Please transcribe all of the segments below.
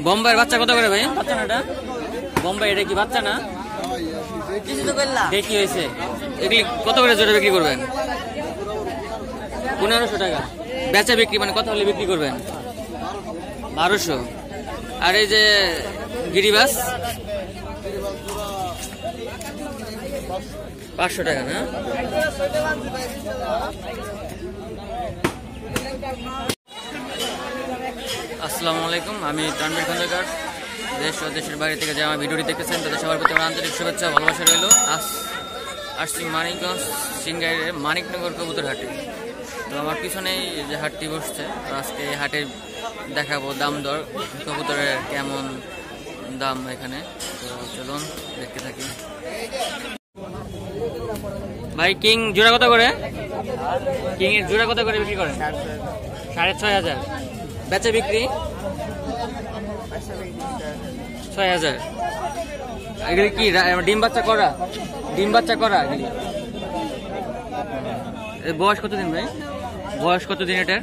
বোম্বাইয়ের বাচ্চা কত করে ভাই? বাচ্চা না এটা বোম্বাই, এটা কি বাচ্চা না? দেখি হয়েছে। এগুলি কত করে জোড়া বিক্রি করবেন? 1500 টাকা বেচা বিক্রি, মানে কত হলে বিক্রি করবেন? 1200। আর এই যে গিরিবাস 500 টাকা না? আসসালামু আলাইকুম, আমি তানভীর খন্দকার। দেশ ও দেশের বাইরে থেকে যে আমার ভিডিওটি দেখতেছেন তাদের সবার প্রতি আমার আন্তরিক শুভেচ্ছা ভালোবাসা রইল। আসছি মানিকগঞ্জ সিংগাইরের মানিকনগর কবুতর হাটে। তো আমার পিছনেই যে হাটটি বসছে, তো আজকে এই হাটে দেখাবো দাম দর, কবুতরের কেমন দাম এখানে। তো চলুন দেখতে থাকি। ভাই কিং জোড়া কত করে? কিং এর জোড়া কত করে বিক্রি করেন? 6500। বেচা বিক্রি 6000। এগুলি কি ডিম বাচ্চা করা? ডিম বাচ্চা করা এগুলি? বয়স কতদিন ভাই? বয়স কতদিন এটার?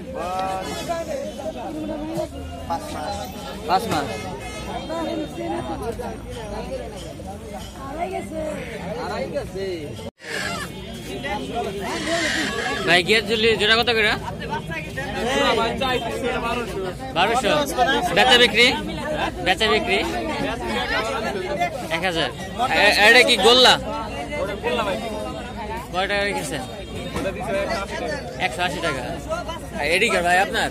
5 মাস। ভাই গিয়ার ঝুলি জোড়া কত করে? 1200। বেচা বিক্রি? বেচা বিক্রি 1000। এটা কি গোল্লা? কয় টাকা রেখেছেন? 180 টাকা। এডি কার ভাই আপনার?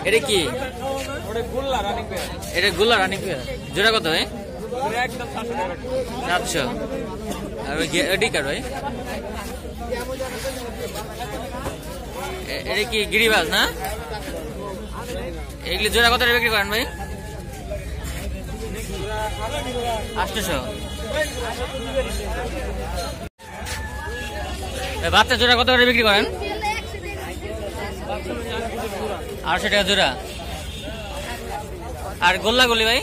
এটা কি? এটা গোল্লা রানিং পেয়ার। জোড়া কত ভাই? 700। আর এডি কার ভাই? এটা কি গিরিবাজ না? এগুলি জোড়া কত বিক্রি করেন ভাই? 800। বাচ্চা জোড়া কত করে বিক্রি করেন? 800 টাকা জোড়া। আর গোল্লা গুলি ভাই?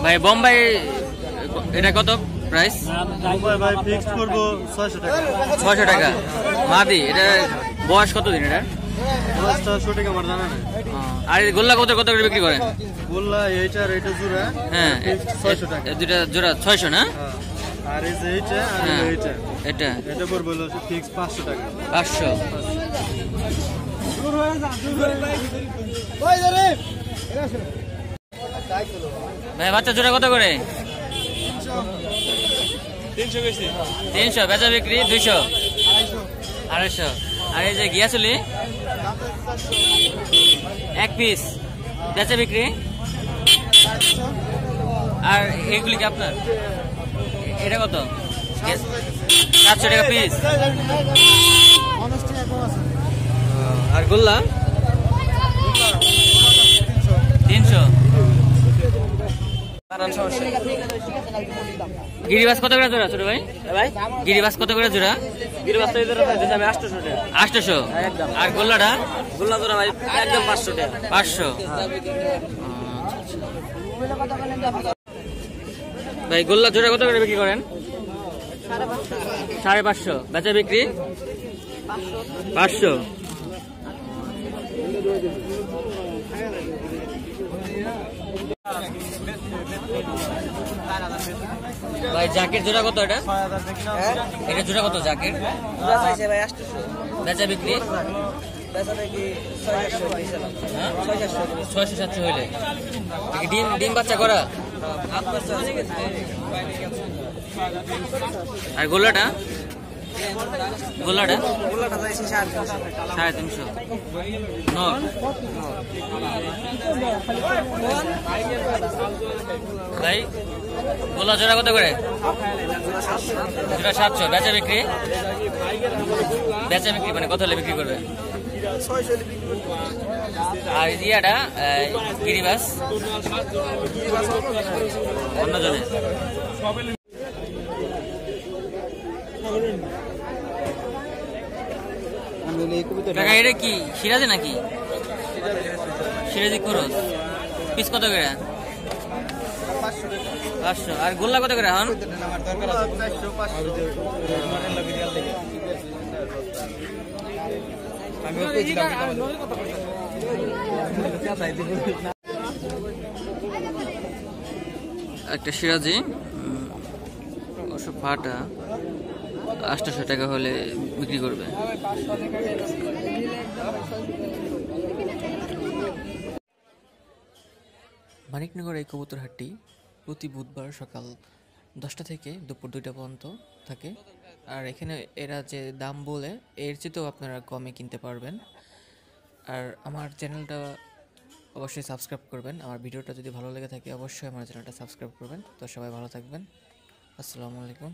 ভাই বোম্বাই এটা কত প্রাইস? ভাই ফিক্সড করব 600 টাকা। 600 টাকা মাদি। এটা বয়স কতদিন? এটা বয়সটা সঠিক আমার জানা নেই। আর এই গোল্লা কত কত করে বিক্রি করেন? গোল্লা এইটা আর এটা জোড়া, হ্যাঁ 600 টাকা। দুটা জোড়া 600 না? আর এই যে এইটা আর এইটা, এটা এটা পড়বে হলো ফিক্স 500 টাকা। 500। ভাই বাচ্চা জোড়া কত করে? 300। বেচা বিক্রি 200, 250। আর এই যে গিয়াচুলি 1 পিস, বেচা বিক্রি? আর এইগুলি কি আপনার? এটা কত? 700 টাকা পিস। আর গোল্লা 300। গিরিবাস কত করে জোড়া ছোট ভাই? গিরিবাস কত করে জোড়া? গিরিবাস তো এদের আছে 800 টাকা। 800। আর গোল্লাটা? গোল্লা জোড়া ভাই একদম 500 টাকা। 500। ভাই গোল্লা জোড়া কত করে বিক্রি করেন? 550। বেচা বিক্রি 500। ভাই জ্যাকেট জোড়া কত? এটা এটা জোড়া কত জ্যাকেট? বেচা বিক্রি 600-700 হইলে। ডিম ডিম বাচ্চা করা? আর গোল্লাটা? গোল্লাটা 350। নর ভাই গোল্লা জোড়া কত করে? জোড়া 700। বেচা বিক্রি? বেচা বিক্রি মানে কত হলে বিক্রি করবে? আর ইয়াটা গিরিবাস অন্য জনে। এটা কি সিরাজি নাকি? সিরাজি খরচ পিস কত করে? 500। আর গোল্লা কত করে এখন? একটা সিরাজি অবশ্য ফাটা 800 টাকা হলে বিক্রি করবে। মানিকনগর এই কবুতর হাটটি প্রতি বুধবার সকাল 10টা থেকে দুপুর 2টা পর্যন্ত থাকে। আর এখানে এরা যে দাম বলে এর চেয়েও আপনারা কমে কিনতে পারবেন। আর আমার চ্যানেলটা অবশ্যই সাবস্ক্রাইব করবেন। আমার ভিডিওটা যদি ভালো লেগে থাকে অবশ্যই আমার চ্যানেলটা সাবস্ক্রাইব করবেন। তো সবাই ভালো থাকবেন। আসসালামু আলাইকুম।